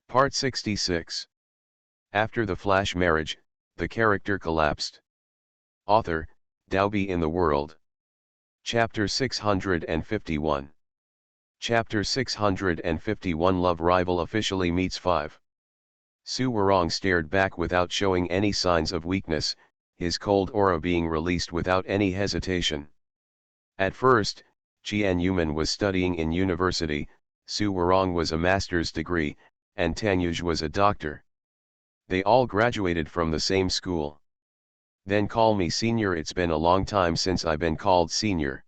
Part 66. After the flash marriage, the character collapsed. Author, Dalby in the World. Chapter 651. Chapter 651 Love Rival officially meets 5. Su Warong stared back without showing any signs of weakness, his cold aura being released without any hesitation. At first, Qian Yuman was studying in university, Su Warong was a master's degree, and Tanyuj was a doctor. They all graduated from the same school. Then call me senior. It's been a long time since I've been called senior.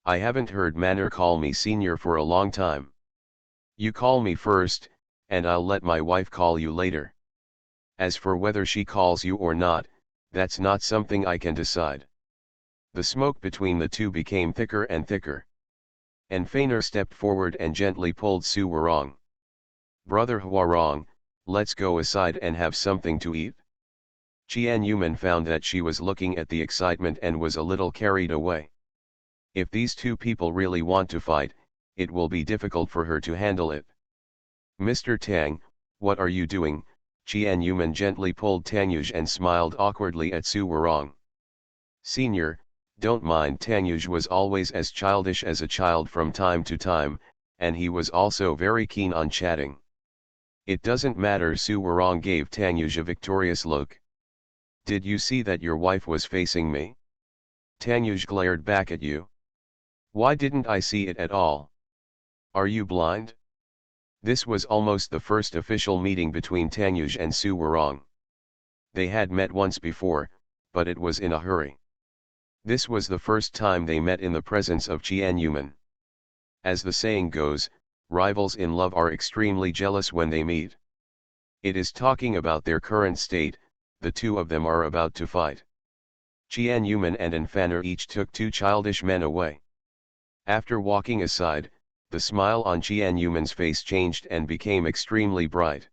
I haven't heard Manor call me senior for a long time. You call me first, and I'll let my wife call you later. As for whether she calls you or not, that's not something I can decide. The smoke between the two became thicker and thicker. And Feiner stepped forward and gently pulled Su Warong. Brother Huarong, let's go aside and have something to eat. Qian Yuman found that she was looking at the excitement and was a little carried away. If these two people really want to fight, it will be difficult for her to handle it. Mr. Tang, what are you doing? Qian Yuman gently pulled Tanyuj and smiled awkwardly at Su Warong. Senior, don't mind. Tanyuj was always as childish as a child from time to time, and he was also very keen on chatting. It doesn't matter. Su Warong gave Tanyuj a victorious look. Did you see that your wife was facing me? Tanyuj glared back at you. Why didn't I see it at all? Are you blind? This was almost the first official meeting between Tanyuj and Su Warong. They had met once before, but it was in a hurry. This was the first time they met in the presence of Qian Yuman. As the saying goes, rivals in love are extremely jealous when they meet. It is talking about their current state, the two of them are about to fight. Qian Yuman and Anfaner each took two childish men away. After walking aside, the smile on Qian Yuman's face changed and became extremely bright.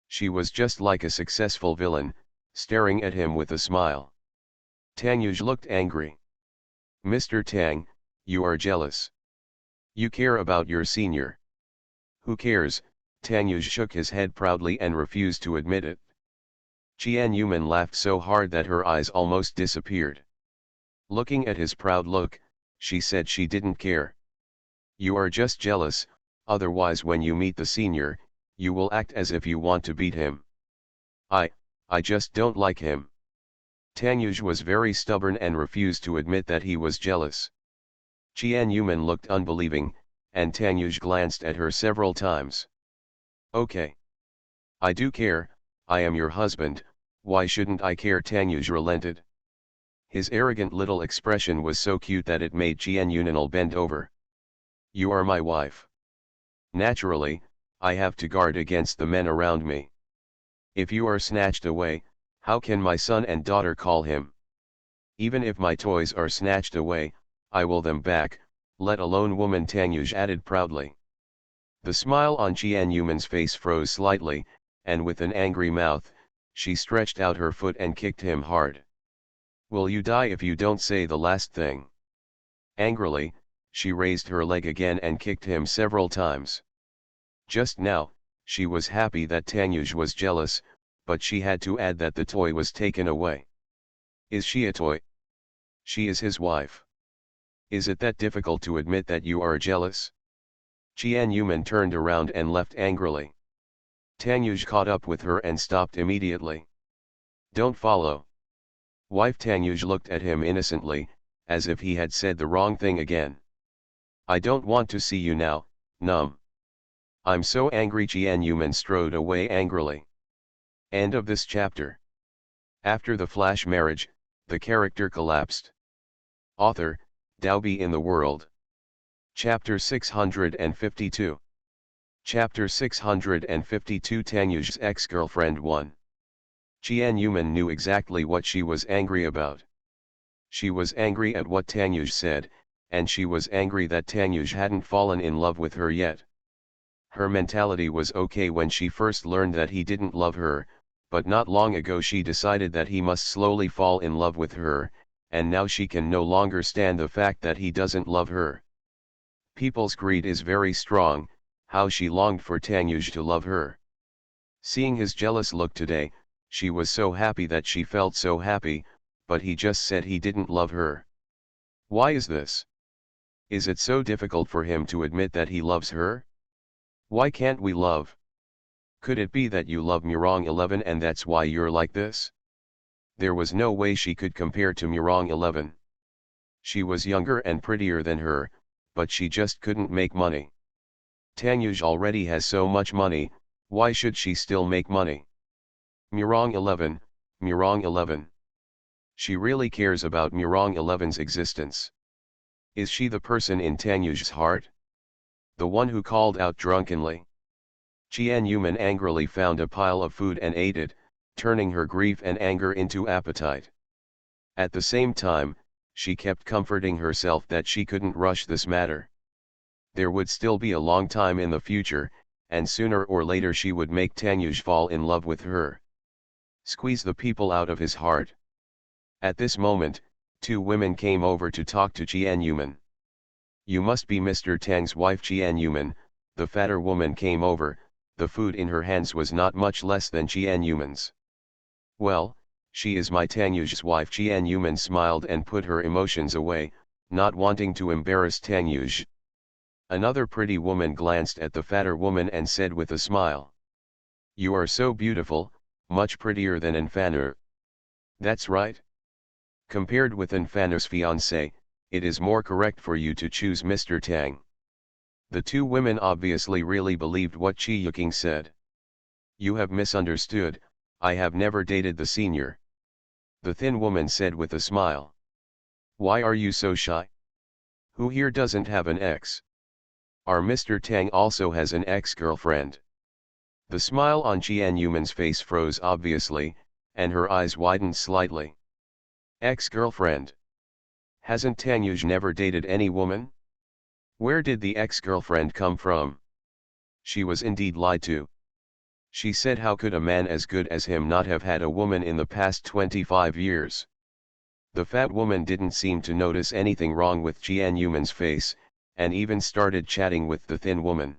She was just like a successful villain, staring at him with a smile. Tanyuj looked angry. Mr. Tang, you are jealous. You care about your senior. Who cares? Tanyuj shook his head proudly and refused to admit it. Qian Yuman laughed so hard that her eyes almost disappeared. Looking at his proud look, she said she didn't care. You are just jealous, otherwise when you meet the senior, you will act as if you want to beat him. I just don't like him. Tanyuj was very stubborn and refused to admit that he was jealous. Qian Yuman looked unbelieving, and Tanyuj glanced at her several times. Okay. I do care, I am your husband, why shouldn't I care? Tanyuj relented. His arrogant little expression was so cute that it made Qian Yunan bend over. You are my wife. Naturally, I have to guard against the men around me. If you are snatched away, how can my son and daughter call him? Even if my toys are snatched away, I will them back, let alone woman, Tanyuj added proudly. The smile on Qian Yuman's face froze slightly, and with an angry mouth, she stretched out her foot and kicked him hard. Will you die if you don't say the last thing? Angrily, she raised her leg again and kicked him several times. Just now, she was happy that Tanyuj was jealous, but she had to add that the toy was taken away. Is she a toy? She is his wife. Is it that difficult to admit that you are jealous? Qian Yuman turned around and left angrily. Tanyuj caught up with her and stopped immediately. Don't follow. Wife. Tanyuj looked at him innocently, as if he had said the wrong thing again. I don't want to see you now, Num. I'm so angry. Qian Yuman strode away angrily. End of this chapter. After the flash marriage, the character collapsed. Author, Dalby in the World. Chapter 652. Chapter 652 Tanyuj's ex-girlfriend 1. Qian Yuman knew exactly what she was angry about. She was angry at what Tanyuj said, and she was angry that Tanyuj hadn't fallen in love with her yet. Her mentality was okay when she first learned that he didn't love her, but not long ago she decided that he must slowly fall in love with her, and now she can no longer stand the fact that he doesn't love her. People's greed is very strong, how she longed for Tanyuj to love her. Seeing his jealous look today, she was so happy that she felt so happy, but he just said he didn't love her. Why is this? Is it so difficult for him to admit that he loves her? Why can't we love? Could it be that you love Murong 11 and that's why you're like this? There was no way she could compare to Murong 11. She was younger and prettier than her, but she just couldn't make money. Tanyuj already has so much money, why should she still make money? Murong 11, Murong 11. She really cares about Murong 11's existence. Is she the person in Tanyuj's heart? The one who called out drunkenly? Qian Yuman angrily found a pile of food and ate it, turning her grief and anger into appetite. At the same time, she kept comforting herself that she couldn't rush this matter. There would still be a long time in the future, and sooner or later she would make Tanyuj fall in love with her. Squeeze the people out of his heart. At this moment, two women came over to talk to Qian Yuman. You must be Mr. Tang's wife. Qian Yuman, the fatter woman, came over. The food in her hands was not much less than Qian Yuman's. Well, she is my Tanyuj's wife. Qian Yuman smiled and put her emotions away, not wanting to embarrass Tanyuj. Another pretty woman glanced at the fatter woman and said with a smile, "You are so beautiful, much prettier than Infanu." That's right. Compared with Infanu's fiancé, it is more correct for you to choose Mr. Tang. The two women obviously really believed what Chi Yuking said. You have misunderstood, I have never dated the senior. The thin woman said with a smile. Why are you so shy? Who here doesn't have an ex? Our Mr. Tang also has an ex-girlfriend. The smile on Qian Yuman's face froze obviously, and her eyes widened slightly. Ex-girlfriend? Hasn't Tanyuj never dated any woman? Where did the ex-girlfriend come from? She was indeed lied to. She said how could a man as good as him not have had a woman in the past 25 years? The fat woman didn't seem to notice anything wrong with Qian Yuman's face, and even started chatting with the thin woman.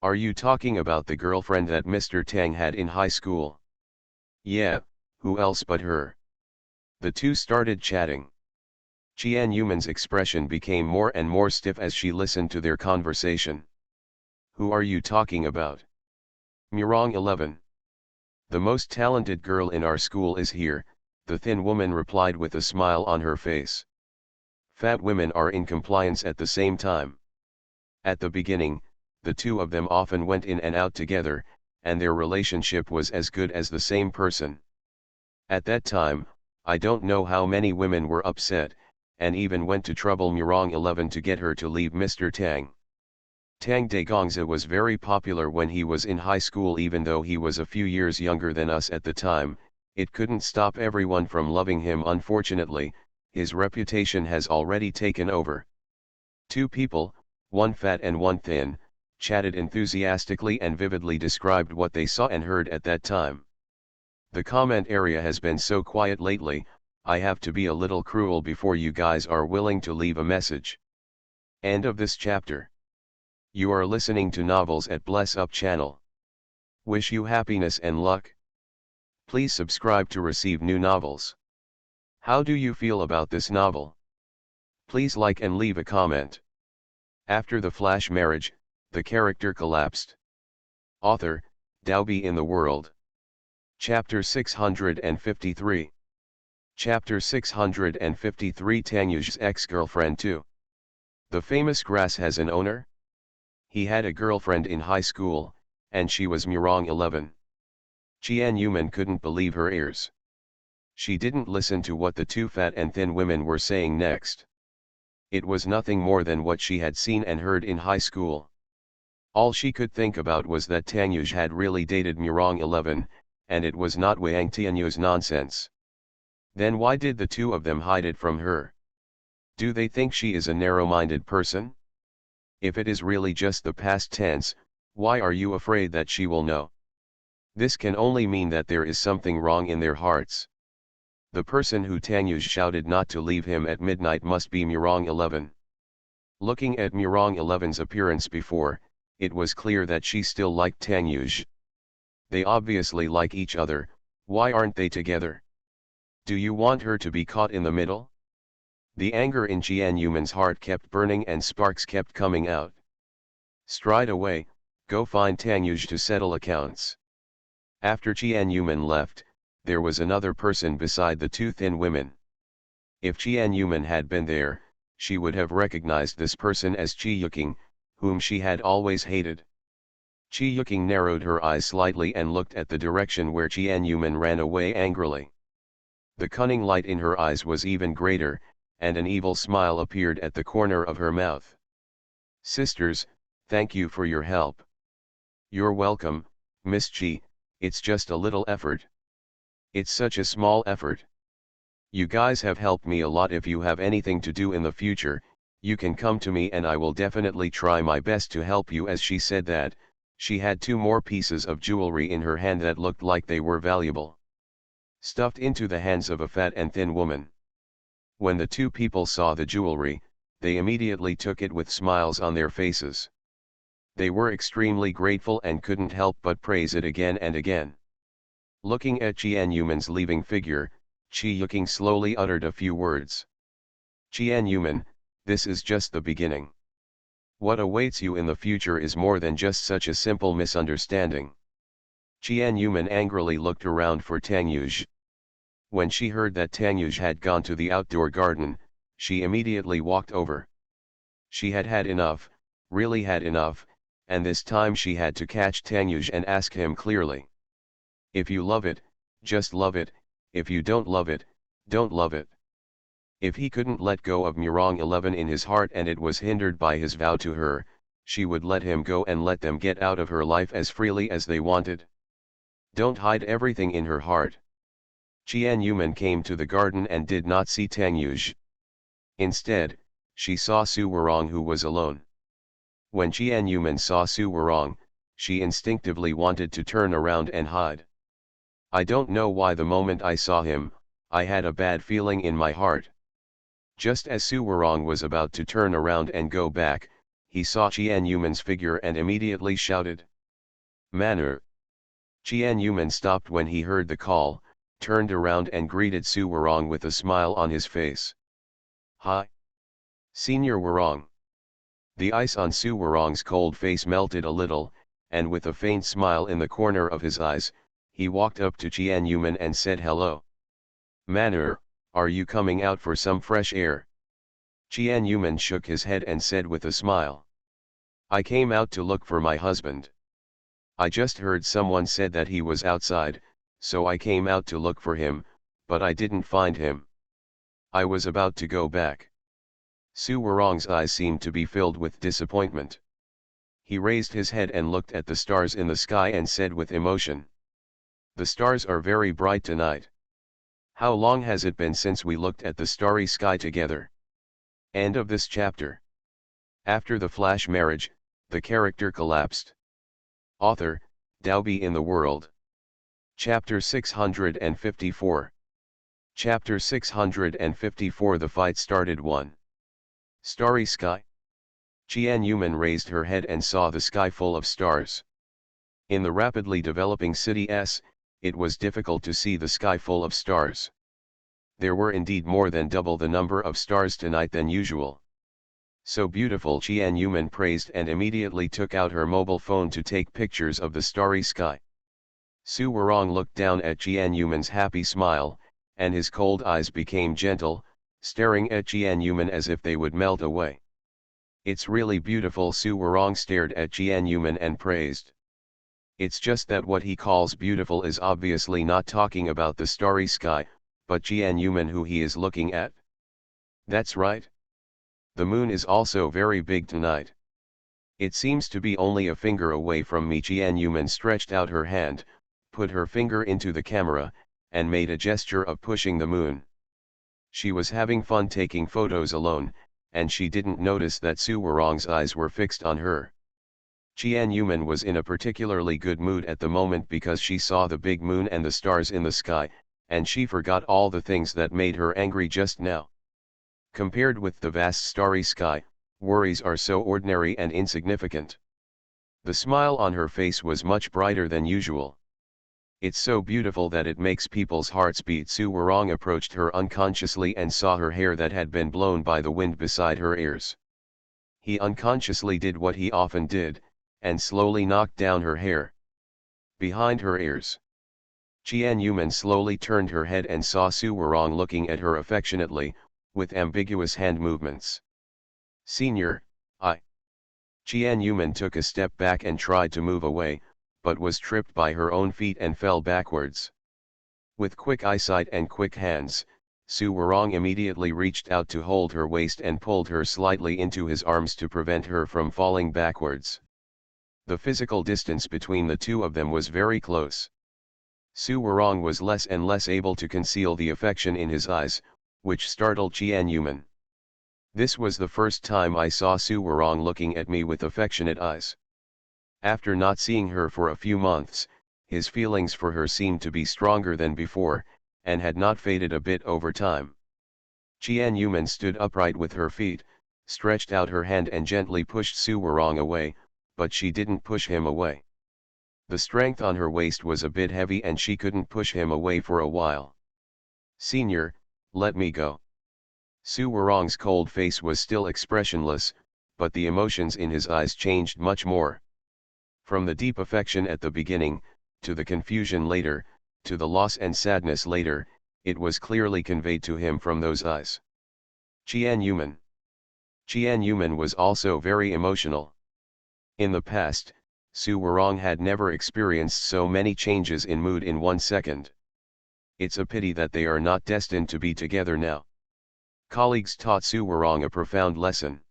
Are you talking about the girlfriend that Mr. Tang had in high school? Yeah, who else but her? The two started chatting. Qian Yuman's expression became more and more stiff as she listened to their conversation. Who are you talking about? Murong 11. The most talented girl in our school is here, the thin woman replied with a smile on her face. Fat women are in compliance at the same time. At the beginning, the two of them often went in and out together, and their relationship was as good as the same person. At that time, I don't know how many women were upset, and even went to trouble Murong 11 to get her to leave Mr. Tang. Tang Degongza was very popular when he was in high school. Even though he was a few years younger than us at the time, it couldn't stop everyone from loving him. Unfortunately, his reputation has already taken over. Two people, one fat and one thin, chatted enthusiastically and vividly described what they saw and heard at that time. The comment area has been so quiet lately, I have to be a little cruel before you guys are willing to leave a message. End of this chapter. You are listening to Novels at Bless Up channel. Wish you happiness and luck. Please subscribe to receive new novels. How do you feel about this novel? Please like and leave a comment. After the flash marriage, the character collapsed. Author, Daobi in the World. Chapter 653. Chapter 653. Tanyuj's ex-girlfriend too. The famous grass has an owner? He had a girlfriend in high school, and she was Murong 11. Qian Yuman couldn't believe her ears. She didn't listen to what the two fat and thin women were saying next. It was nothing more than what she had seen and heard in high school. All she could think about was that Tanyuj had really dated Murong 11, and it was not Wang Tianyu's nonsense. Then why did the two of them hide it from her? Do they think she is a narrow-minded person? If it is really just the past tense, why are you afraid that she will know? This can only mean that there is something wrong in their hearts. The person who Tanyuj shouted not to leave him at midnight must be Murong 11. Looking at Murong 11's appearance before, it was clear that she still liked Tanyuj. They obviously like each other, why aren't they together? Do you want her to be caught in the middle? The anger in Jian Yuman's heart kept burning and sparks kept coming out. Stride away, go find Tang Yuj to settle accounts. After Jian Yuman left, there was another person beside the two thin women. If Jian Yuman had been there, she would have recognized this person as Qi Yuking, whom she had always hated. Qi Yuking narrowed her eyes slightly and looked at the direction where Jian Yuman ran away angrily. The cunning light in her eyes was even greater, and an evil smile appeared at the corner of her mouth. Sisters, thank you for your help. You're welcome, Miss Qi, it's just a little effort. It's such a small effort. You guys have helped me a lot. If you have anything to do in the future, you can come to me and I will definitely try my best to help you. As she said that, she had two more pieces of jewelry in her hand that looked like they were valuable, stuffed into the hands of a fat and thin woman. When the two people saw the jewelry, they immediately took it with smiles on their faces. They were extremely grateful and couldn't help but praise it again and again. Looking at Jian Yuman's leaving figure, Qi Yuking slowly uttered a few words. Jian Yuman, this is just the beginning. What awaits you in the future is more than just such a simple misunderstanding. Jian Yuman angrily looked around for Tang Yuj. When she heard that Tang Yuj had gone to the outdoor garden, she immediately walked over. She had had enough, really had enough, and this time she had to catch Tang Yuj and ask him clearly. If you love it, just love it, if you don't love it, don't love it. If he couldn't let go of Murong 11 in his heart and it was hindered by his vow to her, she would let him go and let them get out of her life as freely as they wanted. Don't hide everything in her heart. Jian Yuman came to the garden and did not see Tang Yuj. Instead, she saw Su Warong, who was alone. When Jian Yuman saw Su Warong, she instinctively wanted to turn around and hide. I don't know why the moment I saw him, I had a bad feeling in my heart. Just as Su Warong was about to turn around and go back, he saw Jian Yuman's figure and immediately shouted. Manner. Jian Yuman stopped when he heard the call, turned around and greeted Su Warong with a smile on his face. Hi. Senior Warong. The ice on Su Warong's cold face melted a little, and with a faint smile in the corner of his eyes, he walked up to Jian Yuman and said hello. Manner, are you coming out for some fresh air? Jian Yuman shook his head and said with a smile. I came out to look for my husband. I just heard someone said that he was outside, so I came out to look for him, but I didn't find him. I was about to go back. Su Warong's eyes seemed to be filled with disappointment. He raised his head and looked at the stars in the sky and said with emotion. The stars are very bright tonight. How long has it been since we looked at the starry sky together? End of this chapter. After the flash marriage, the character collapsed. Author, Daobi in the World. Chapter 654. Chapter 654. The fight started. 1. Starry sky. Jian Yuman raised her head and saw the sky full of stars. In the rapidly developing city S, it was difficult to see the sky full of stars. There were indeed more than double the number of stars tonight than usual. So beautiful, Jian Yuman praised and immediately took out her mobile phone to take pictures of the starry sky. Su Warong looked down at Jian Yuman's happy smile, and his cold eyes became gentle, staring at Jian Yuman as if they would melt away. It's really beautiful. Su Warong stared at Jian Yuman and praised. It's just that what he calls beautiful is obviously not talking about the starry sky, but Jian Yuman who he is looking at. That's right. The moon is also very big tonight. It seems to be only a finger away from me. Jian Yuman stretched out her hand, put her finger into the camera, and made a gesture of pushing the moon. She was having fun taking photos alone, and she didn't notice that Su Warong's eyes were fixed on her. Jian Yuman was in a particularly good mood at the moment because she saw the big moon and the stars in the sky, and she forgot all the things that made her angry just now. Compared with the vast starry sky, worries are so ordinary and insignificant. The smile on her face was much brighter than usual. It's so beautiful that it makes people's hearts beat. Su Warong approached her unconsciously and saw her hair that had been blown by the wind beside her ears. He unconsciously did what he often did, and slowly knocked down her hair behind her ears. Qian Yuman slowly turned her head and saw Su Warong looking at her affectionately, with ambiguous hand movements. "Senior, I..." Qian Yuman took a step back and tried to move away, but was tripped by her own feet and fell backwards. With quick eyesight and quick hands, Su Warong immediately reached out to hold her waist and pulled her slightly into his arms to prevent her from falling backwards. The physical distance between the two of them was very close. Su Warong was less and less able to conceal the affection in his eyes, which startled Qian Yuman. "This was the first time I saw Su Warong looking at me with affectionate eyes. After not seeing her for a few months, his feelings for her seemed to be stronger than before, and had not faded a bit over time." Qian Yuman stood upright with her feet, stretched out her hand and gently pushed Su Warong away, but she didn't push him away. The strength on her waist was a bit heavy and she couldn't push him away for a while. "Senior, let me go." Su Warong's cold face was still expressionless, but the emotions in his eyes changed much more. From the deep affection at the beginning, to the confusion later, to the loss and sadness later, it was clearly conveyed to him from those eyes. Qian Yuman. Qian Yuman was also very emotional. In the past, Su Warong had never experienced so many changes in mood in 1 second. It's a pity that they are not destined to be together now. Colleagues taught Su Warong a profound lesson.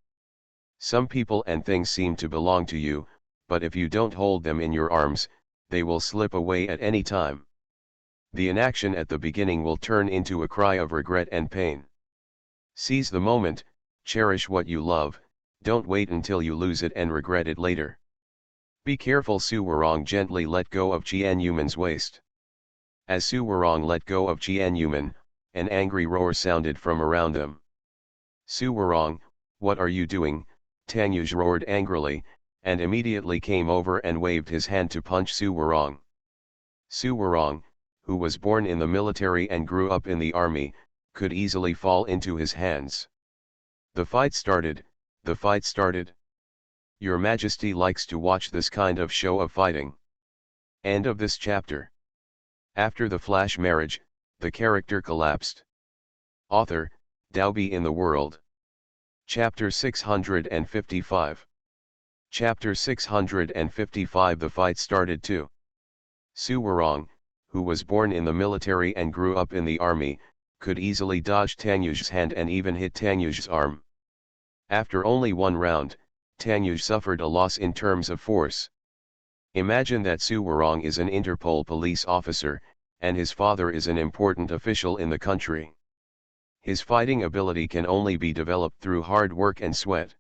Some people and things seem to belong to you, but if you don't hold them in your arms, they will slip away at any time. The inaction at the beginning will turn into a cry of regret and pain. Seize the moment, cherish what you love, don't wait until you lose it and regret it later. Be careful. Su Warong gently let go of Qian Yuman's waist. As Su Warong let go of Qian Yuman, an angry roar sounded from around them. "Su Warong, what are you doing?" Tang Yuj roared angrily, and immediately came over and waved his hand to punch Su Warong. Su Warong, who was born in the military and grew up in the army, could easily fall into his hands. The fight started. Your Majesty likes to watch this kind of show of fighting. End of this chapter. After the flash marriage, the character collapsed. Author, Dalby in the World. Chapter 655. Chapter 655. The fight started too. Su Warong, who was born in the military and grew up in the army, could easily dodge Tang Yuz's hand and even hit Tang Yuz's arm. After only one round, Tang Yuz suffered a loss in terms of force. Imagine that Su Warong is an Interpol police officer, and his father is an important official in the country. His fighting ability can only be developed through hard work and sweat.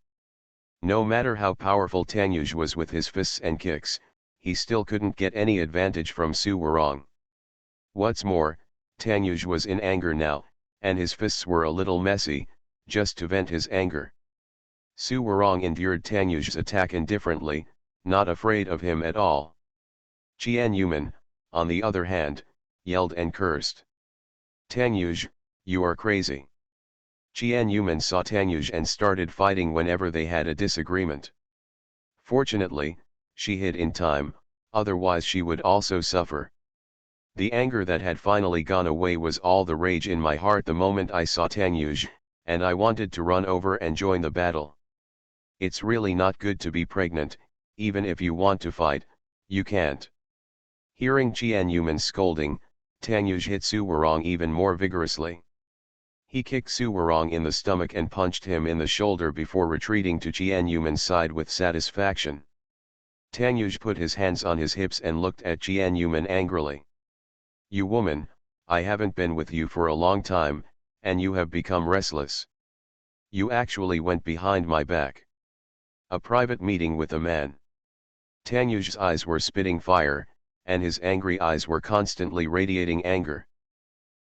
No matter how powerful Tang Yuz was with his fists and kicks, he still couldn't get any advantage from Su Warong. What's more, Tang Yuz was in anger now, and his fists were a little messy, just to vent his anger. Su Warong endured Tang Yuz's attack indifferently, not afraid of him at all. Qian Yuman, on the other hand, yelled and cursed. "Tang Yuz, you are crazy." Qian Yuman saw Tang Yuz and started fighting whenever they had a disagreement. Fortunately, she hid in time, otherwise she would also suffer. The anger that had finally gone away was all the rage in my heart the moment I saw Tang Yuz, and I wanted to run over and join the battle. It's really not good to be pregnant, even if you want to fight, you can't. Hearing Qian Yuman's scolding, Tang Yuz hit Su Warong even more vigorously. He kicked Su Warong in the stomach and punched him in the shoulder before retreating to Qian Yuman's side with satisfaction. Tang Yuz put his hands on his hips and looked at Qian Yuman angrily. "You woman, I haven't been with you for a long time, and you have become restless. You actually went behind my back. A private meeting with a man." Tang Yuz's eyes were spitting fire, and his angry eyes were constantly radiating anger.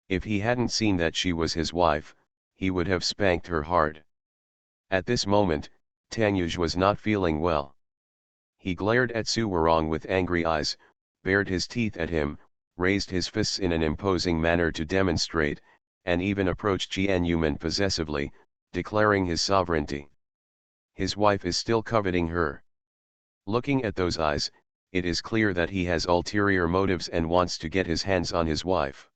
If he hadn't seen that she was his wife, he would have spanked her hard. At this moment, Tang Yuz was not feeling well. He glared at Su Warong with angry eyes, bared his teeth at him, raised his fists in an imposing manner to demonstrate, and even approached Jianyuman possessively, declaring his sovereignty. His wife is still coveting her. Looking at those eyes, it is clear that he has ulterior motives and wants to get his hands on his wife.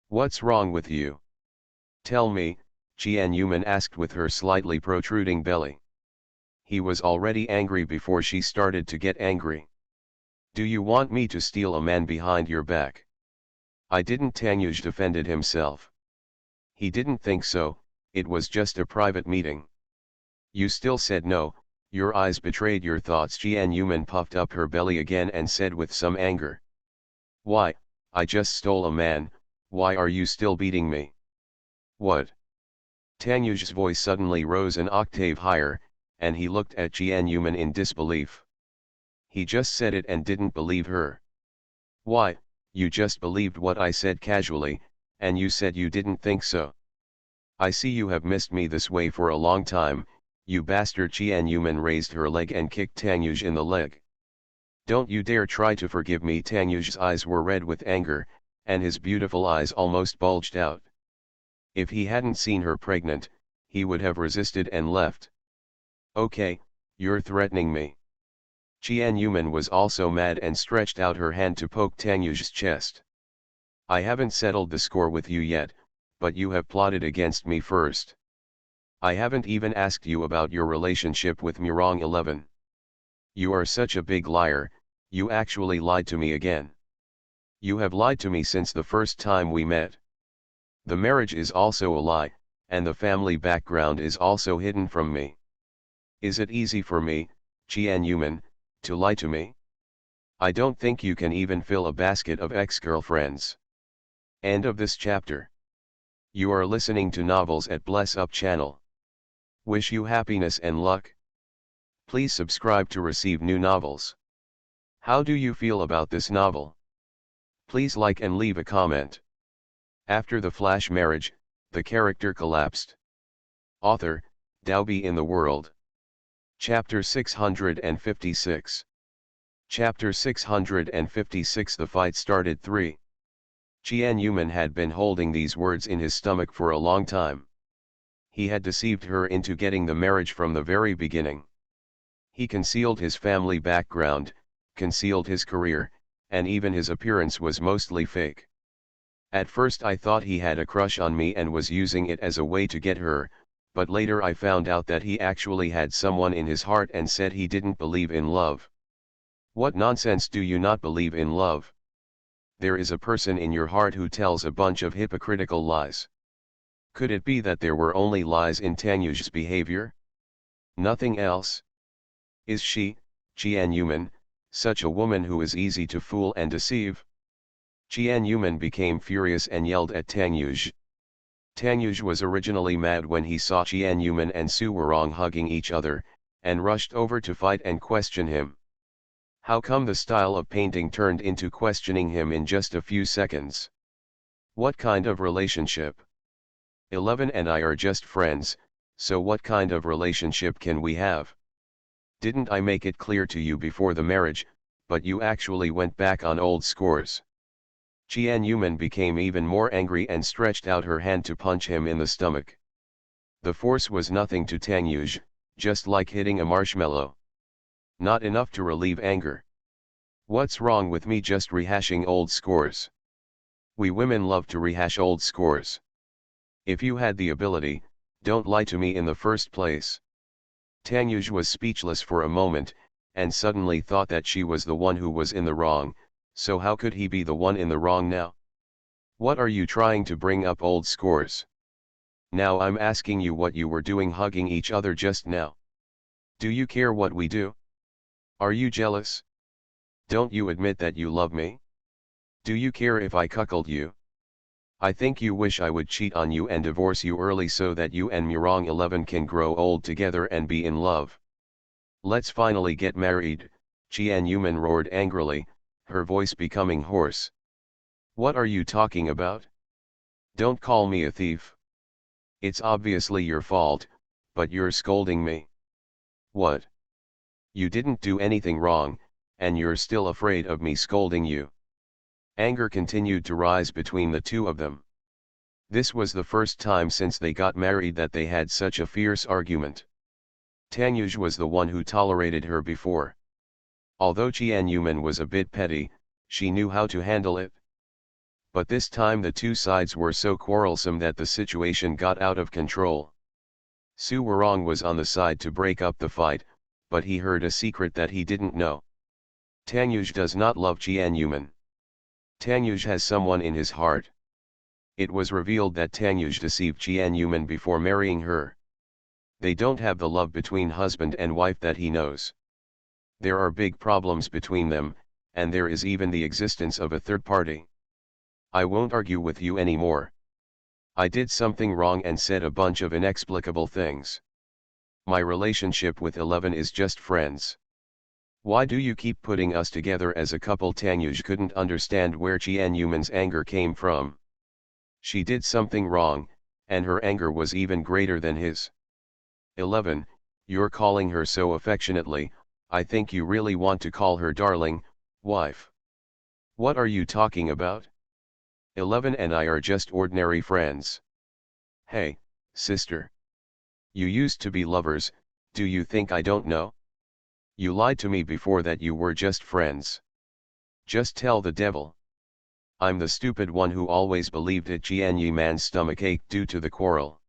What's wrong with you? Tell me, Jianyuman asked with her slightly protruding belly. He was already angry before she started to get angry. Do you want me to steal a man behind your back? I didn't. Tanyuj defended himself. He didn't think so, it was just a private meeting. You still said no, your eyes betrayed your thoughts. Jianyuman puffed up her belly again and said with some anger. Why, I just stole a man, why are you still beating me? What? Tanyuj's voice suddenly rose an octave higher, and he looked at Jianyuman in disbelief. He just said it and didn't believe her. Why, you just believed what I said casually, and you said you didn't think so. I see you have missed me this way for a long time, you bastard. Jianyuman raised her leg and kicked Tanyuj in the leg. Don't you dare try to forgive me. Tanyuj's eyes were red with anger, and his beautiful eyes almost bulged out. If he hadn't seen her pregnant, he would have resisted and left. Okay, you're threatening me. Jianyuman was also mad and stretched out her hand to poke Tanyuj's chest. I haven't settled the score with you yet, but you have plotted against me first. I haven't even asked you about your relationship with Murong 11. You are such a big liar, you actually lied to me again. You have lied to me since the first time we met. The marriage is also a lie, and the family background is also hidden from me. Is it easy for me, Jianyuman, to lie to me? I don't think you can even fill a basket of ex-girlfriends. End of this chapter. You are listening to Novels at Bless Up channel. Wish you happiness and luck. Please subscribe to receive new novels. How do you feel about this novel? Please like and leave a comment. After the flash marriage, the character collapsed. Author, Dalby in the World. Chapter 656. Chapter 656. The fight started. 3. Jianyuman had been holding these words in his stomach for a long time. He had deceived her into getting the marriage from the very beginning. He concealed his family background, concealed his career, and even his appearance was mostly fake. At first I thought he had a crush on me and was using it as a way to get her, but later I found out that he actually had someone in his heart and said he didn't believe in love. What nonsense! Do you not believe in love? There is a person in your heart who tells a bunch of hypocritical lies. Could it be that there were only lies in Tanyuj's behavior? Nothing else? Is she, Jianyuman, such a woman who is easy to fool and deceive? Jianyuman became furious and yelled at Tanyuj. Tanyuj was originally mad when he saw Jianyuman and Su Warong hugging each other, and rushed over to fight and question him. How come the style of painting turned into questioning him in just a few seconds? What kind of relationship? 11 and I are just friends, so what kind of relationship can we have? Didn't I make it clear to you before the marriage, but you actually went back on old scores? Jianyuman became even more angry and stretched out her hand to punch him in the stomach. The force was nothing to Tanyuj, just like hitting a marshmallow. Not enough to relieve anger. What's wrong with me just rehashing old scores? We women love to rehash old scores. If you had the ability, don't lie to me in the first place. Tanyuj was speechless for a moment, and suddenly thought that she was the one who was in the wrong. So how could he be the one in the wrong now? What are you trying to bring up old scores? Now I'm asking you what you were doing hugging each other just now. Do you care what we do? Are you jealous? Don't you admit that you love me? Do you care if I cuckold you? I think you wish I would cheat on you and divorce you early so that you and Murong 11 can grow old together and be in love. Let's finally get married, Jianyuman roared angrily, her voice becoming hoarse. What are you talking about? Don't call me a thief. It's obviously your fault, but you're scolding me. What? You didn't do anything wrong, and you're still afraid of me scolding you. Anger continued to rise between the two of them. This was the first time since they got married that they had such a fierce argument. Tanyuj was the one who tolerated her before. Although Jianyuman was a bit petty, she knew how to handle it. But this time the two sides were so quarrelsome that the situation got out of control. Su Warong was on the side to break up the fight, but he heard a secret that he didn't know. Tanyuj does not love Jianyuman. Tanyuj has someone in his heart. It was revealed that Tanyuj deceived Jianyuman before marrying her. They don't have the love between husband and wife that he knows. There are big problems between them, and there is even the existence of a third party. I won't argue with you anymore. I did something wrong and said a bunch of inexplicable things. My relationship with 11 is just friends. Why do you keep putting us together as a couple? Tanyuj couldn't understand where Jianyuman's anger came from. She did something wrong, and her anger was even greater than his. 11, you're calling her so affectionately, I think you really want to call her darling, wife. What are you talking about? 11 and I are just ordinary friends. Hey, sister. You used to be lovers, do you think I don't know? You lied to me before that you were just friends. Just tell the devil. I'm the stupid one who always believed it. Jianyuman's stomach ached due to the quarrel.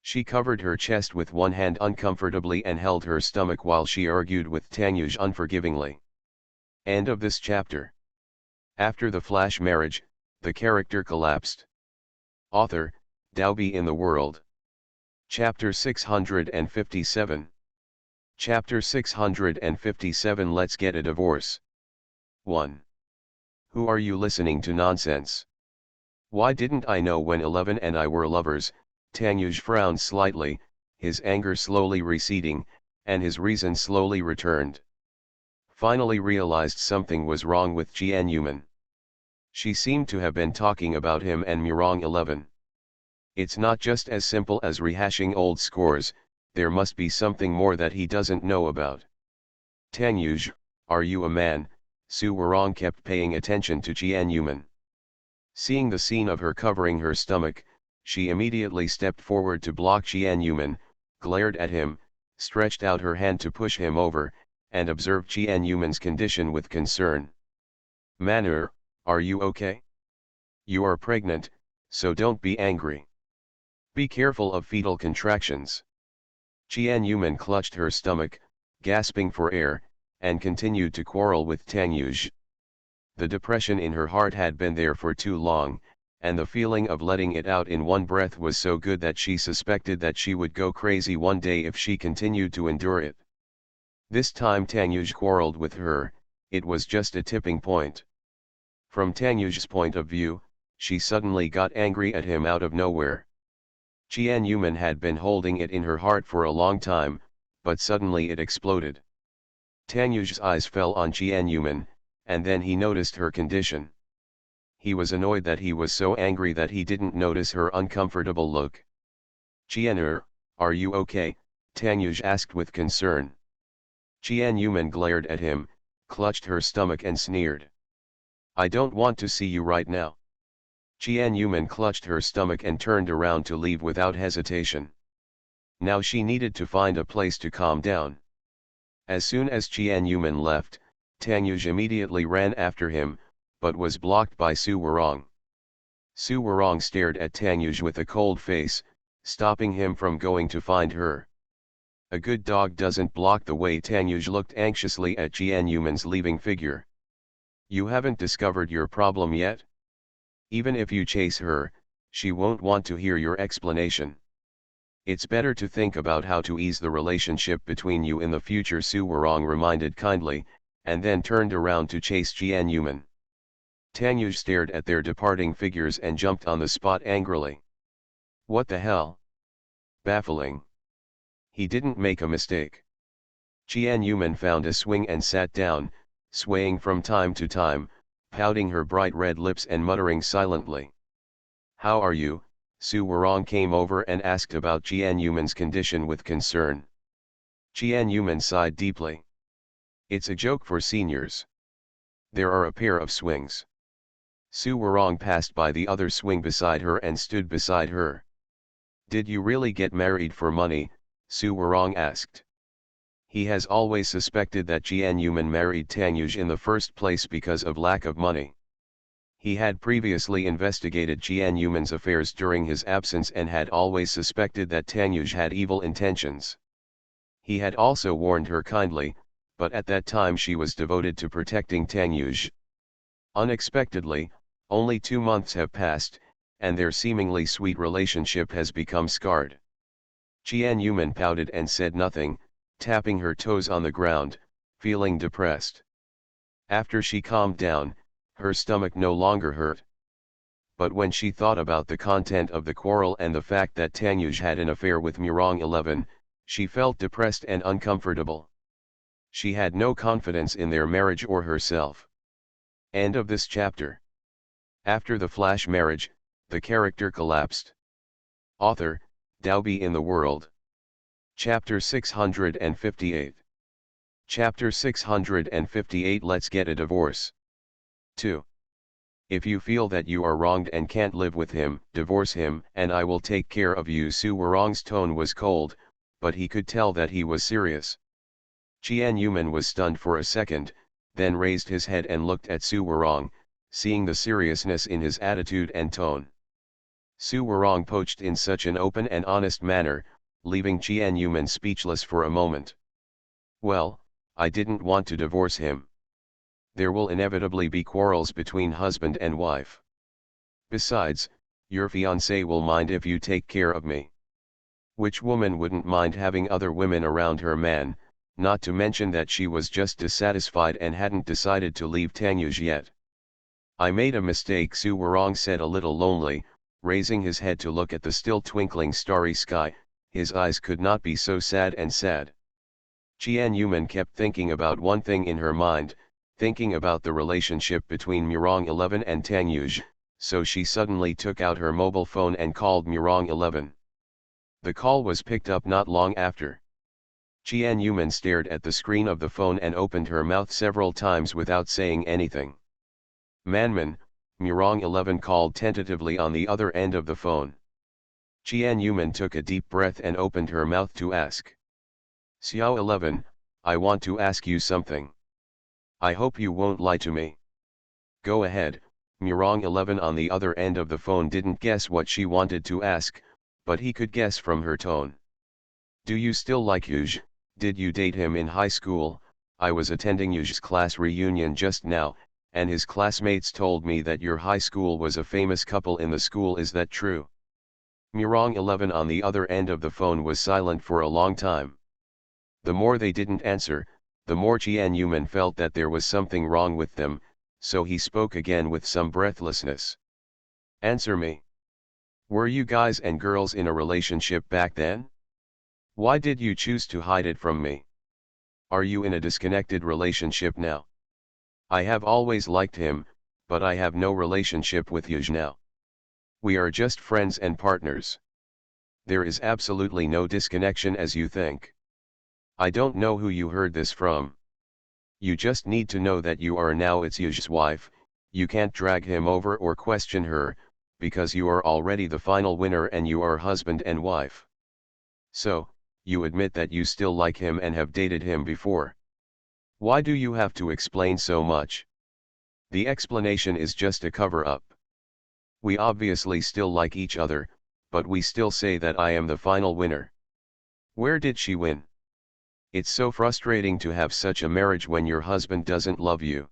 She covered her chest with one hand uncomfortably and held her stomach while she argued with Tanyuj unforgivingly. End of this chapter. After the flash marriage, the character collapsed. Author, Daobi in the World. Chapter 657. Chapter 657. Let's get a divorce. 1. Who are you listening to nonsense? Why didn't I know when 11 and I were lovers? Tanyuj frowned slightly, his anger slowly receding, and his reason slowly returned. Finally realized something was wrong with Jianyuman. She seemed to have been talking about him and Murong 11. It's not just as simple as rehashing old scores, there must be something more that he doesn't know about. Tanyuj, are you a man? Su Warong kept paying attention to Jianyuman. Seeing the scene of her covering her stomach, she immediately stepped forward to block Jianyuman, glared at him, stretched out her hand to push him over, and observed Jianyuman's condition with concern. Manur, are you okay? You are pregnant, so don't be angry. Be careful of fetal contractions. Jianyuman clutched her stomach, gasping for air, and continued to quarrel with Tanyuj. The depression in her heart had been there for too long, and the feeling of letting it out in one breath was so good that she suspected that she would go crazy one day if she continued to endure it. This time Tanyuj quarreled with her, it was just a tipping point. From Tanyuj's point of view, she suddenly got angry at him out of nowhere. Jianyuman had been holding it in her heart for a long time, but suddenly it exploded. Tanyuj's eyes fell on Jianyuman, and then he noticed her condition. He was annoyed that he was so angry that he didn't notice her uncomfortable look. Jianur, are you okay? Tanyuj asked with concern. Jianyuman glared at him, clutched her stomach and sneered. I don't want to see you right now. Jianyuman clutched her stomach and turned around to leave without hesitation. Now she needed to find a place to calm down. As soon as Jianyuman left, Tanyuj immediately ran after him, but was blocked by Su Warong. Su Warong stared at Tanyuj with a cold face, stopping him from going to find her. A good dog doesn't block the way. Tanyuj looked anxiously at Jianyuman's leaving figure. You haven't discovered your problem yet? Even if you chase her, she won't want to hear your explanation. It's better to think about how to ease the relationship between you in the future, Su Warong reminded kindly, and then turned around to chase Jianyuman. Tanyuj stared at their departing figures and jumped on the spot angrily. What the hell? Baffling. He didn't make a mistake. Jianyuman found a swing and sat down, swaying from time to time, pouting her bright red lips and muttering silently. How are you? Su Warong came over and asked about Jianyuman's condition with concern. Jianyuman sighed deeply. It's a joke for seniors. There are a pair of swings. Su Warong passed by the other swing beside her and stood beside her. Did you really get married for money? Su Warong asked. He has always suspected that Jian Yuman married Tang Yuj in the first place because of lack of money. He had previously investigated Jian Yuman's affairs during his absence and had always suspected that Tang Yuj had evil intentions. He had also warned her kindly, but at that time she was devoted to protecting Tang Yuj. Unexpectedly, only 2 months have passed, and their seemingly sweet relationship has become scarred. Jian Yuman pouted and said nothing, tapping her toes on the ground, feeling depressed. After she calmed down, her stomach no longer hurt. But when she thought about the content of the quarrel and the fact that Tang Yuj had an affair with Murong 11, she felt depressed and uncomfortable. She had no confidence in their marriage or herself. End of this chapter. After the flash marriage, the character collapsed. Author, Daobi in the World. Chapter 658. Chapter 658 Let's Get a Divorce. 2. If you feel that you are wronged and can't live with him, divorce him, and I will take care of you. Su Warong's tone was cold, but he could tell that he was serious. Jian Yuman was stunned for a second, then raised his head and looked at Su Warong, seeing the seriousness in his attitude and tone. Su Warong poached in such an open and honest manner, leaving Jian Yuman speechless for a moment. Well, I didn't want to divorce him. There will inevitably be quarrels between husband and wife. Besides, your fiancé will mind if you take care of me. Which woman wouldn't mind having other women around her man, not to mention that she was just dissatisfied and hadn't decided to leave Tang Yuj yet. I made a mistake, Su Warong said a little lonely, raising his head to look at the still twinkling starry sky. His eyes could not be so sad and sad. Jian Yuman kept thinking about one thing in her mind, thinking about the relationship between Murong 11 and Tang Yuj, so she suddenly took out her mobile phone and called Murong 11. The call was picked up not long after. Jian Yuman stared at the screen of the phone and opened her mouth several times without saying anything. Manman, Murong 11 called tentatively on the other end of the phone. Jian Yuman took a deep breath and opened her mouth to ask. Xiao 11, I want to ask you something. I hope you won't lie to me. Go ahead. Murong 11 on the other end of the phone didn't guess what she wanted to ask, but he could guess from her tone. Do you still like Yuj? Did you date him in high school? I was attending Yuj's class reunion just now, and his classmates told me that your high school was a famous couple in the school. Is that true? Murong 11 on the other end of the phone was silent for a long time. The more they didn't answer, the more Jian Yuman felt that there was something wrong with them, so he spoke again with some breathlessness. Answer me. Were you guys and girls in a relationship back then? Why did you choose to hide it from me? Are you in a disconnected relationship now? I have always liked him, but I have no relationship with Yuj now. We are just friends and partners. There is absolutely no disconnection as you think. I don't know who you heard this from. You just need to know that you are now Yuj's wife. You can't drag him over or question her, because you are already the final winner and you are husband and wife. So, you admit that you still like him and have dated him before. Why do you have to explain so much? The explanation is just a cover-up. We obviously still like each other, but we still say that I am the final winner. Where did she win? It's so frustrating to have such a marriage when your husband doesn't love you.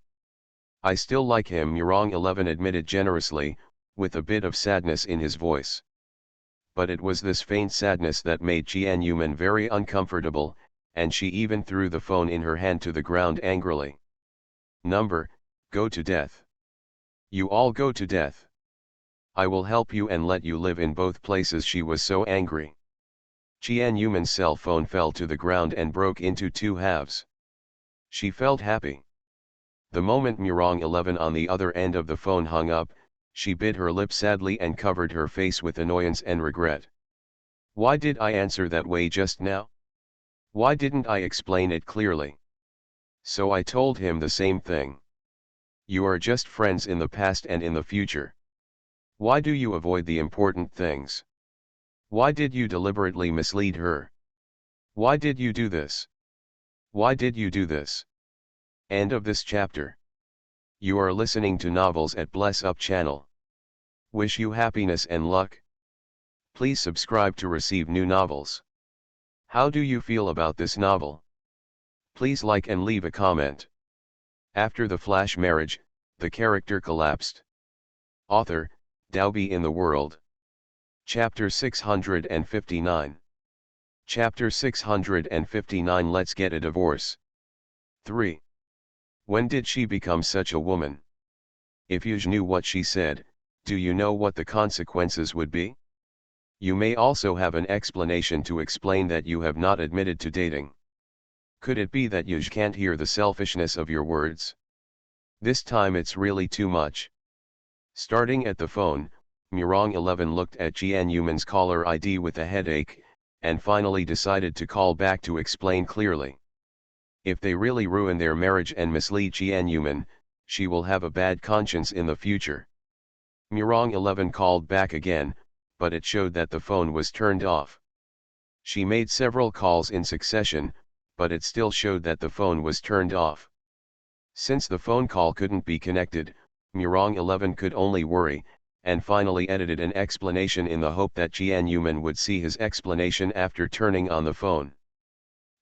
I still like him, Murong 11 admitted generously, with a bit of sadness in his voice. But it was this faint sadness that made Jian Yuman very uncomfortable, and she even threw the phone in her hand to the ground angrily. Number, go to death. You all go to death. I will help you and let you live in both places. She was so angry. Jian Yuman's cell phone fell to the ground and broke into 2 halves. She felt happy. The moment Murong 11 on the other end of the phone hung up, she bit her lip sadly and covered her face with annoyance and regret. Why did I answer that way just now? Why didn't I explain it clearly? So I told him the same thing. You are just friends in the past and in the future. Why do you avoid the important things? Why did you deliberately mislead her? Why did you do this? Why did you do this? End of this chapter. You are listening to Novels at Bless Up channel. Wish you happiness and luck. Please subscribe to receive new novels. How do you feel about this novel? Please like and leave a comment. After the flash marriage, the character collapsed. Author, Dalby in the World. Chapter 659. Chapter 659. Let's get a divorce. 3. When did she become such a woman? If you knew what she said, do you know what the consequences would be? You may also have an explanation to explain that you have not admitted to dating. Could it be that you can't hear the selfishness of your words? This time it's really too much. Starting at the phone, Murong11 looked at Jian Yuman's caller ID with a headache, and finally decided to call back to explain clearly. If they really ruin their marriage and mislead Jian Yuman, she will have a bad conscience in the future. Murong11 called back again, but it showed that the phone was turned off. She made several calls in succession, but it still showed that the phone was turned off. Since the phone call couldn't be connected, Murong11 could only worry, and finally edited an explanation in the hope that Jian Yuman would see his explanation after turning on the phone.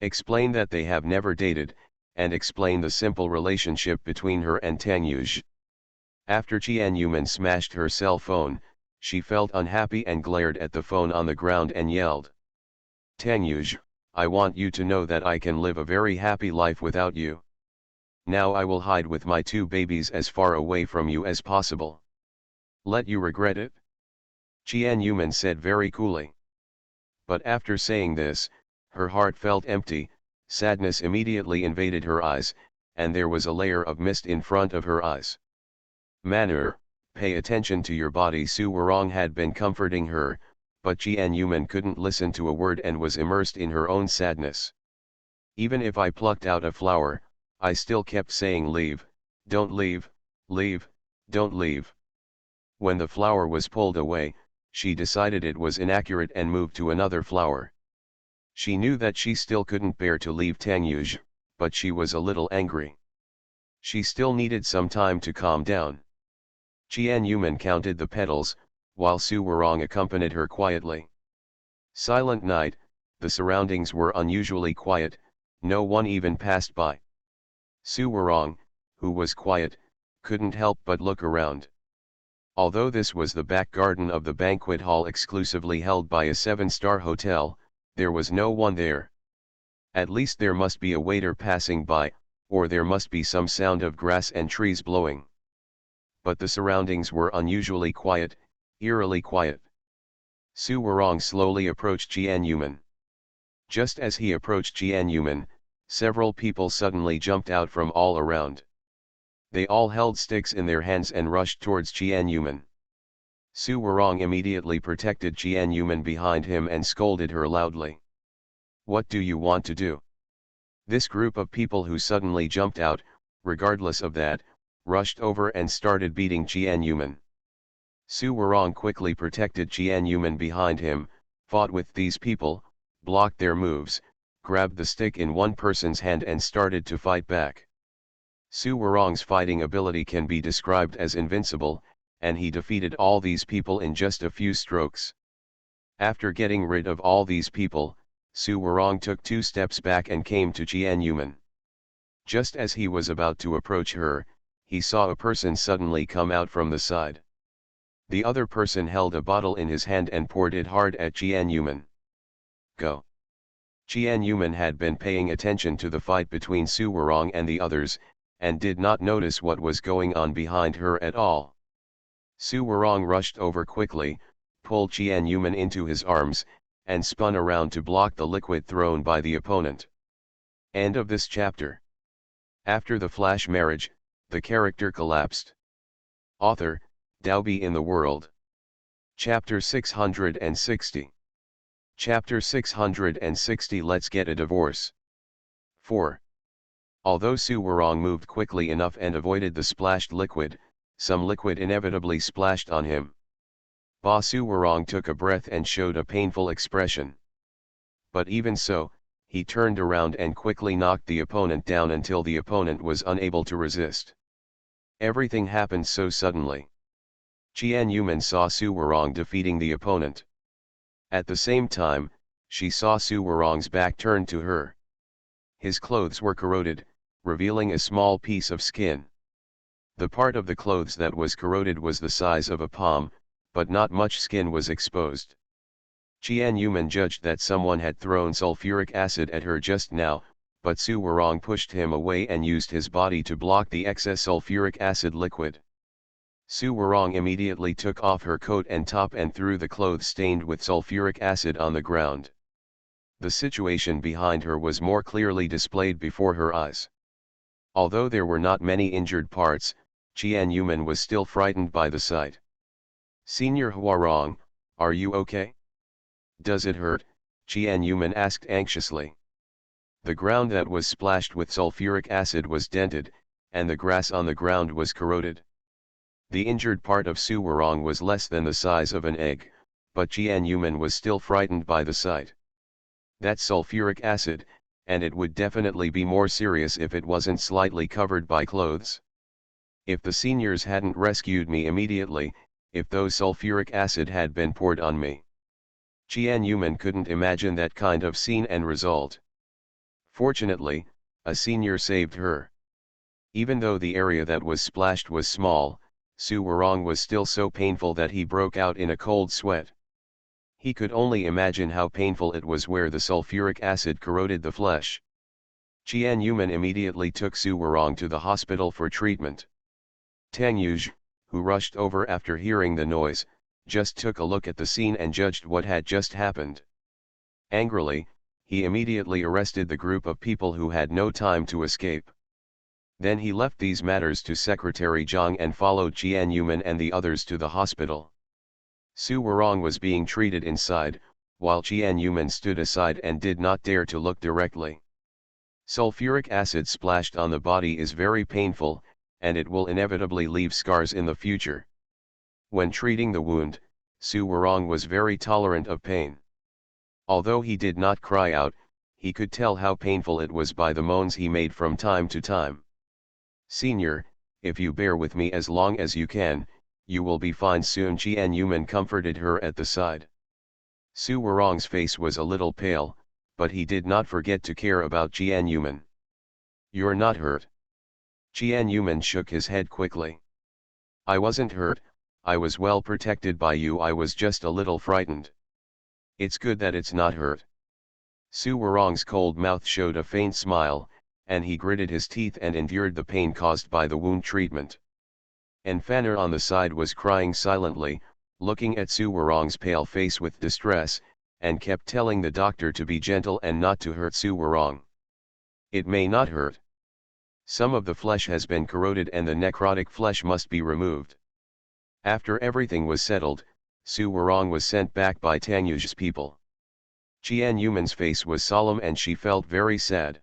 Explain that they have never dated, and explain the simple relationship between her and Tang Yuj. After Jian Yuman smashed her cell phone, she felt unhappy and glared at the phone on the ground and yelled, "Tang Yuj, I want you to know that I can live a very happy life without you. Now I will hide with my 2 babies as far away from you as possible. Let you regret it?" Jian Yuman said very coolly. But after saying this, her heart felt empty, sadness immediately invaded her eyes, and there was a layer of mist in front of her eyes. "Manur, pay attention to your body." Su Warong had been comforting her, but Jian Yuman couldn't listen to a word and was immersed in her own sadness. "Even if I plucked out a flower, I still kept saying leave, don't leave, leave, don't leave." When the flower was pulled away, she decided it was inaccurate and moved to another flower. She knew that she still couldn't bear to leave Tang Yuj, but she was a little angry. She still needed some time to calm down. Jian Yuman counted the petals, while Su Warong accompanied her quietly. Silent night, the surroundings were unusually quiet, no one even passed by. Su Warong, who was quiet, couldn't help but look around. Although this was the back garden of the banquet hall exclusively held by a 7-star hotel, there was no one there. At least there must be a waiter passing by, or there must be some sound of grass and trees blowing. But the surroundings were unusually quiet, eerily quiet. Su Warong slowly approached Jian Yuman. Just as he approached Jian Yuman, several people suddenly jumped out from all around. They all held sticks in their hands and rushed towards Jian Yuman. Su Warong immediately protected Jian Yuman behind him and scolded her loudly. "What do you want to do?" This group of people who suddenly jumped out, regardless of that, rushed over and started beating Jian Yuman. Su Warong quickly protected Jian Yuman behind him, fought with these people, blocked their moves, grabbed the stick in one person's hand and started to fight back. Su Warong's fighting ability can be described as invincible, and he defeated all these people in just a few strokes. After getting rid of all these people, Su Warong took 2 steps back and came to Jian Yuman. Just as he was about to approach her, he saw a person suddenly come out from the side. The other person held a bottle in his hand and poured it hard at Jian Yuman. "Go." Jian Yuman had been paying attention to the fight between Su Warong and the others, and did not notice what was going on behind her at all. Su Warong rushed over quickly, pulled Jian Yuman into his arms, and spun around to block the liquid thrown by the opponent. End of this chapter. After the flash marriage, the character collapsed. Author, Dalby in the World. Chapter 660. Chapter 660. Let's get a divorce. 4. Although Su Warong moved quickly enough and avoided the splashed liquid, some liquid inevitably splashed on him. Su Warong took a breath and showed a painful expression. But even so, he turned around and quickly knocked the opponent down until the opponent was unable to resist. Everything happened so suddenly. Qian Yuman saw Su Warong defeating the opponent. At the same time, she saw Su Warong's back turned to her. His clothes were corroded, revealing a small piece of skin. The part of the clothes that was corroded was the size of a palm, but not much skin was exposed. Qian Yuman judged that someone had thrown sulfuric acid at her just now, but Su Warong pushed him away and used his body to block the excess sulfuric acid liquid. Su Warong immediately took off her coat and top and threw the clothes stained with sulfuric acid on the ground. The situation behind her was more clearly displayed before her eyes. Although there were not many injured parts, Qian Yuman was still frightened by the sight. "Senior Huarong, are you okay? Does it hurt?" Qian Yuman asked anxiously. The ground that was splashed with sulfuric acid was dented, and the grass on the ground was corroded. The injured part of Su Warong was less than the size of an egg, but Qian Yuman was still frightened by the sight. That's sulfuric acid, and it would definitely be more serious if it wasn't slightly covered by clothes. If the seniors hadn't rescued me immediately, if those sulfuric acid had been poured on me. Qian Yuman couldn't imagine that kind of scene and result. Fortunately, a senior saved her. Even though the area that was splashed was small, Su Warong was still so painful that he broke out in a cold sweat. He could only imagine how painful it was where the sulfuric acid corroded the flesh. Qian Yuman immediately took Su Warong to the hospital for treatment. Tang Yuj, who rushed over after hearing the noise, just took a look at the scene and judged what had just happened. Angrily, he immediately arrested the group of people who had no time to escape. Then he left these matters to Secretary Zhang and followed Qian Yuman and the others to the hospital. Su Warong was being treated inside, while Qian Yuman stood aside and did not dare to look directly. Sulfuric acid splashed on the body is very painful, and it will inevitably leave scars in the future. When treating the wound, Su Warong was very tolerant of pain. Although he did not cry out, he could tell how painful it was by the moans he made from time to time. "Senior, if you bear with me as long as you can, you will be fine soon," Qian Yuman comforted her at the side. Su Warong's face was a little pale, but he did not forget to care about Qian Yuman. "You're not hurt?" Qian Yuman shook his head quickly. "I wasn't hurt, I was well protected by you, I was just a little frightened." "It's good that it's not hurt." Su Warong's cold mouth showed a faint smile, and he gritted his teeth and endured the pain caused by the wound treatment. And Fanner on the side was crying silently, looking at Su Warong's pale face with distress, and kept telling the doctor to be gentle and not to hurt Su Warong. "It may not hurt. Some of the flesh has been corroded and the necrotic flesh must be removed." After everything was settled, Su Warong was sent back by Tang Yuz's people. Qian Yuman's face was solemn and she felt very sad.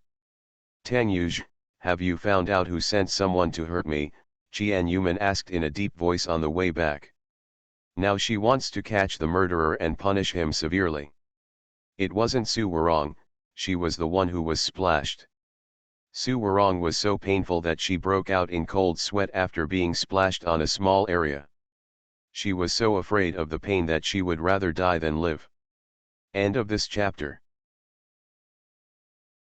"Tang Yuz, have you found out who sent someone to hurt me?" Qian Yuman asked in a deep voice on the way back. Now she wants to catch the murderer and punish him severely. It wasn't Su Warong, she was the one who was splashed. Su Warong was so painful that she broke out in cold sweat after being splashed on a small area. She was so afraid of the pain that she would rather die than live. End of this chapter.